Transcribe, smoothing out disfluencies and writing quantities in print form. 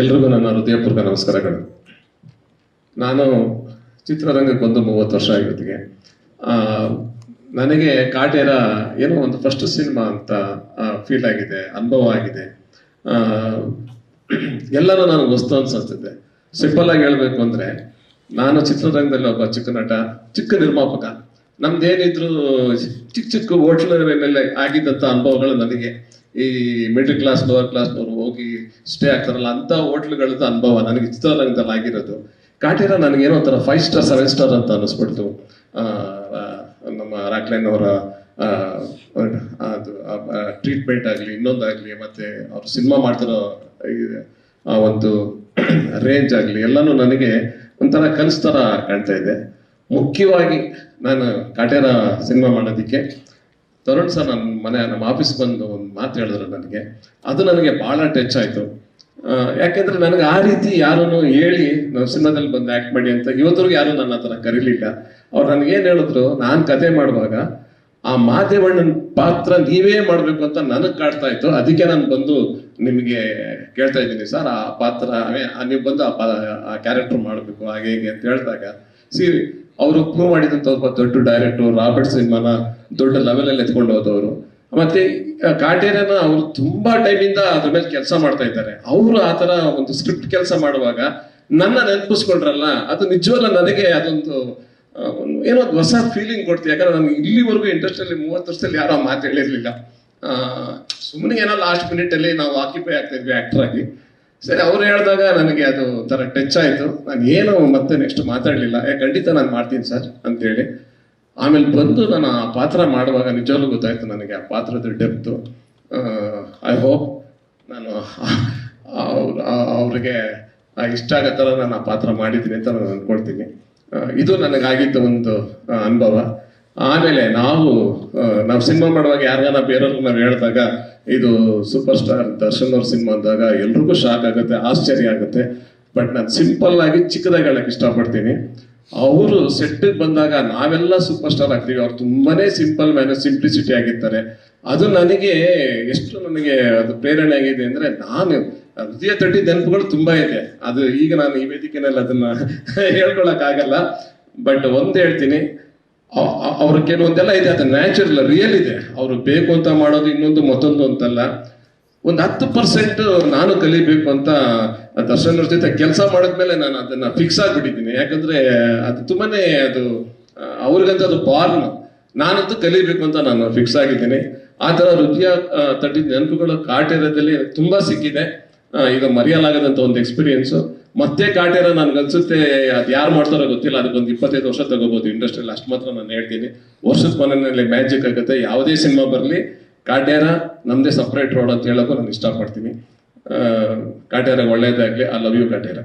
ಎಲ್ರಿಗೂ ನನ್ನ ಹೃದಯಪೂರ್ವಕ ನಮಸ್ಕಾರಗಳು. ನಾನು ಚಿತ್ರರಂಗಕ್ಕೆ ಬಂದು 30 ವರ್ಷ ಆಗಿರೋದಿಗೆ ನನಗೆ ಕಾಟೇರ ಏನೋ ಒಂದು ಫಸ್ಟ್ ಸಿನಿಮಾ ಅಂತ ಫೀಲ್ ಆಗಿದೆ, ಅನುಭವ ಆಗಿದೆ. ಎಲ್ಲರೂ ನನಗೆ ಹೊಸ್ತು ಅನ್ಸುತ್ತಿದೆ. ಸಿಂಪಲ್ ಆಗಿ ಹೇಳ್ಬೇಕು ಅಂದ್ರೆ, ನಾನು ಚಿತ್ರರಂಗದಲ್ಲಿ ಒಬ್ಬ ಚಿಕ್ಕ ನಟ, ಚಿಕ್ಕ ನಿರ್ಮಾಪಕ. ನಮ್ದೇನಿದ್ರು ಚಿಕ್ಕ ಚಿಕ್ಕ ಹೋಟ್ಲಲ್ಲಿ ಆಗಿದ್ದಂಥ ಅನುಭವಗಳು ನನಗೆ ಈ ಮಿಡಲ್ ಕ್ಲಾಸ್ ಲೋವರ್ ಕ್ಲಾಸ್ನವರು ಹೋಗಿ ಸ್ಟೇ ಆಗ್ತಾರಲ್ಲ ಅಂತ ಹೋಟ್ಲುಗಳದ್ದು ಅನುಭವ ನನಗೆ ಚಿತ್ರರಂಗದಲ್ಲಿ ಆಗಿರೋದು. ಕಾಟೇರ ನನಗೇನೋ ಒಂಥರ 5 ಸ್ಟಾರ್ 7 ಸ್ಟಾರ್ ಅಂತ ಅನ್ನಿಸ್ಬಿಡ್ತು. ನಮ್ಮ ರಾಕ್ಲೈನ್ ಅವರ ಅದು ಟ್ರೀಟ್ಮೆಂಟ್ ಆಗಲಿ, ಇನ್ನೊಂದಾಗಲಿ, ಮತ್ತೆ ಅವ್ರು ಸಿನಿಮಾ ಮಾಡ್ತಿರೋ ಒಂದು ರೇಂಜ್ ಆಗಲಿ, ಎಲ್ಲನೂ ನನಗೆ ಒಂಥರ ಕನಸು ಥರ ಕಾಣ್ತಾ ಇದೆ. ಮುಖ್ಯವಾಗಿ ನಾನು ಕಾಟೇರ ಸಿನಿಮಾ ಮಾಡೋದಕ್ಕೆ ತರುಣ್ ಸರ್ ನಮ್ಮ ಆಫೀಸ್ ಬಂದು ಒಂದು ಮಾತು ಹೇಳಿದ್ರು ನನಗೆ. ಅದು ನನಗೆ ಭಾಳ ಟಚ್ ಆಯಿತು. ಯಾಕೆಂದ್ರೆ ನನಗೆ ಆ ರೀತಿ ಯಾರನ್ನು ಹೇಳಿ ನಾವು ಸಿನಿಮಾದಲ್ಲಿ ಬಂದು ಆ್ಯಕ್ಟ್ ಮಾಡಿ ಅಂತ ಇವತ್ತರೆಗೂ ಯಾರು ನನ್ನ ಹತ್ರ ಕರೀಲಿಲ್ಲ. ಅವ್ರು ನನಗೇನು ಹೇಳಿದ್ರು, ನಾನು ಕತೆ ಮಾಡುವಾಗ ಆ ಮಾದೇವಣ್ಣನ ಪಾತ್ರ ನೀವೇ ಮಾಡಬೇಕು ಅಂತ ನನಗೆ ಕಾಡ್ತಾ ಇತ್ತು. ಅದಕ್ಕೆ ನಾನು ಬಂದು ನಿಮಗೆ ಕೇಳ್ತಾ ಇದ್ದೀನಿ ಸರ್, ಆ ಪಾತ್ರ ನೀವು ಬಂದು ಆ ಕ್ಯಾರೆಕ್ಟರ್ ಮಾಡಬೇಕು ಹಾಗೆ ಹೇಗೆ ಅಂತ ಹೇಳಿದಾಗ, ಅವರು ಪ್ರೂವ್ ಮಾಡಿದಂಥ ಒಬ್ಬ ದೊಡ್ಡ ಡೈರೆಕ್ಟರ್, ರಾಬರ್ಟ್ ಸಿನಿಮಾನ ದೊಡ್ಡ ಲೆವೆಲಲ್ಲಿ ಎತ್ಕೊಂಡು ಹೋದವರು. ಮತ್ತೆ ಕಾಟೇರನ ಅವರು ತುಂಬಾ ಟೈಮಿಂದ ಅದ್ರ ಮೇಲೆ ಕೆಲಸ ಮಾಡ್ತಾ ಇದ್ದಾರೆ. ಅವರು ಆ ತರ ಒಂದು ಸ್ಕ್ರಿಪ್ಟ್ ಕೆಲಸ ಮಾಡುವಾಗ ನನ್ನ ನೆನಪಿಸ್ಕೊಂಡ್ರಲ್ಲ, ಅದು ನಿಜವಲ್ಲ ನನಗೆ ಅದೊಂದು ಏನೋ ಹೊಸ ಫೀಲಿಂಗ್ ಕೊಡ್ತೀವಿ. ಯಾಕಂದ್ರೆ ನನಗೆ ಇಲ್ಲಿವರೆಗೂ ಇಂಡಸ್ಟ್ರಿಯಲ್ಲಿ 30 ವರ್ಷದಲ್ಲಿ ಯಾರೋ ಮಾತು ಹೇಳಿರ್ಲಿಲ್ಲ. ಸುಮ್ಮನೆ ಏನೋ ಲಾಸ್ಟ್ ಮಿನಿಟ್ ಅಲ್ಲಿ ನಾವು ಆಕ್ಯುಪೈ ಆಗ್ತಾ ಇದ್ವಿ ಆಕ್ಟರ್ ಆಗಿ. ಸರಿ, ಅವ್ರು ಹೇಳಿದಾಗ ನನಗೆ ಅದು ಒಂಥರ ಟಚ್ ಆಯಿತು. ನಾನು ಏನು ಮತ್ತೆ ನೆಕ್ಸ್ಟ್ ಮಾತಾಡಲಿಲ್ಲ. ಖಂಡಿತ ನಾನು ಮಾಡ್ತೀನಿ ಸರ್ ಅಂತೇಳಿ. ಆಮೇಲೆ ಬಂದು ನಾನು ಆ ಪಾತ್ರ ಮಾಡುವಾಗ ನಿಜವಾಗ್ಲೂ ಗೊತ್ತಾಯ್ತು ನನಗೆ ಆ ಪಾತ್ರದ ಡೆಪ್ತು. ಐ ಹೋಪ್ ನಾನು ಅವ್ರಿಗೆ ಇಷ್ಟ ಆಗೋ ಥರ ನಾನು ಆ ಪಾತ್ರ ಮಾಡಿದ್ದೀನಿ ಅಂತ ನಾನು ಅಂದ್ಕೊಳ್ತೀನಿ. ಇದು ನನಗಾಗಿದ್ದ ಒಂದು ಅನುಭವ. ಆಮೇಲೆ ನಾವು ಸಿನಿಮಾ ಮಾಡುವಾಗ ಯಾರಿಗಾನ ಬೇರೆಯವ್ರಿಗೆ ನಾವು ಹೇಳಿದಾಗ ಇದು ಸೂಪರ್ ಸ್ಟಾರ್ ದರ್ಶನ್ ಅವ್ರ ಸಿನಿಮಾ ಅಂದಾಗ ಎಲ್ರಿಗೂ ಶಾಕ್ ಆಗುತ್ತೆ, ಆಶ್ಚರ್ಯ ಆಗುತ್ತೆ. ಬಟ್ ನಾನು ಸಿಂಪಲ್ ಆಗಿ ಚಿಕ್ಕದಾಗಿ ಹೇಳಕ್ಕೆ ಇಷ್ಟಪಡ್ತೀನಿ. ಅವರು ಸೆಟ್ಟಿಗೆ ಬಂದಾಗ ನಾವೆಲ್ಲ ಸೂಪರ್ ಸ್ಟಾರ್ ಆಗ್ತೀವಿ, ಅವ್ರು ತುಂಬಾನೇ ಸಿಂಪಲ್ ಮ್ಯಾನರ್, ಸಿಂಪ್ಲಿಸಿಟಿ ಆಗಿರ್ತಾರೆ. ಅದು ನನಗೆ ಎಷ್ಟು ನನಗೆ ಅದು ಪ್ರೇರಣೆ ಆಗಿದೆ ಅಂದ್ರೆ, ನಾನು ಹೃದಯ ತಟ್ಟಿ ನೆನಪುಗಳು ತುಂಬಾ ಇದೆ. ಅದು ಈಗ ನಾನು ಈ ವೇದಿಕೆನಲ್ಲಿ ಅದನ್ನ ಹೇಳ್ಕೊಳಕ್ ಆಗಲ್ಲ. ಬಟ್ ಒಂದ್ ಹೇಳ್ತೀನಿ, ಅವ್ರ ಕೆಲವೊಂದೆಲ್ಲ ಇದೆ, ಅದು ನ್ಯಾಚುರಲ್, ರಿಯಲ್ ಇದೆ. ಅವರು ಬೇಕು ಅಂತ ಮಾಡೋದು ಇನ್ನೊಂದು ಮತ್ತೊಂದು ಅಂತಲ್ಲ. ಒಂದು 10% ನಾನು ಕಲಿಬೇಕು ಅಂತ ದರ್ಶನ್ ಅವ್ರ ಜೊತೆ ಕೆಲಸ ಮಾಡಿದ್ಮೇಲೆ ನಾನು ಅದನ್ನ ಫಿಕ್ಸ್ ಆಗಿಬಿಟ್ಟಿದ್ದೀನಿ. ಯಾಕಂದ್ರೆ ಅದು ತುಂಬಾನೇ ಅದು ಅವ್ರಿಗಂತ ಅದು ಬಾರ್ನ್, ನಾನಂತೂ ಕಲಿಬೇಕು ಅಂತ ನಾನು ಫಿಕ್ಸ್ ಆಗಿದ್ದೀನಿ. ಆ ಥರ ಹೃದಯ ತಟ್ಟಿದ ನೆನಪುಗಳು ಕಾಟೇರದಲ್ಲಿ ತುಂಬಾ ಸಿಕ್ಕಿದೆ. ಈಗ ಮರೆಯಲಾಗದಂತ ಒಂದು ಎಕ್ಸ್ಪೀರಿಯನ್ಸು. ಮತ್ತೆ ಕಾಟೇರ ನನ್ಗನ್ಸುತ್ತೆ ಅದು ಯಾರು ಮಾಡ್ತಾರೋ ಗೊತ್ತಿಲ್ಲ, ಅದಕ್ಕೊಂದು 25 ವರ್ಷ ತಗೋಬಹುದು ಇಂಡಸ್ಟ್ರಿಯಲ್ಲಿ, ಅಷ್ಟು ಮಾತ್ರ ನಾನು ಹೇಳ್ತೀನಿ. ವರ್ಷದ ಕೊನೆಯಲ್ಲಿ ಮ್ಯಾಜಿಕ್ ಆಗುತ್ತೆ. ಯಾವುದೇ ಸಿನಿಮಾ ಬರಲಿ, ಕಾಟೇರ ನಮ್ದೇ ಸಪ್ರೇಟ್ ರೋಡ್ ಅಂತ ಹೇಳೋಕ್ಕೂ ನಾನು ಇಷ್ಟಪಡ್ತೀನಿ. ಕಾಟೇರ ಒಳ್ಳೇದಾಗ್ಲಿ. I love you Kaatera.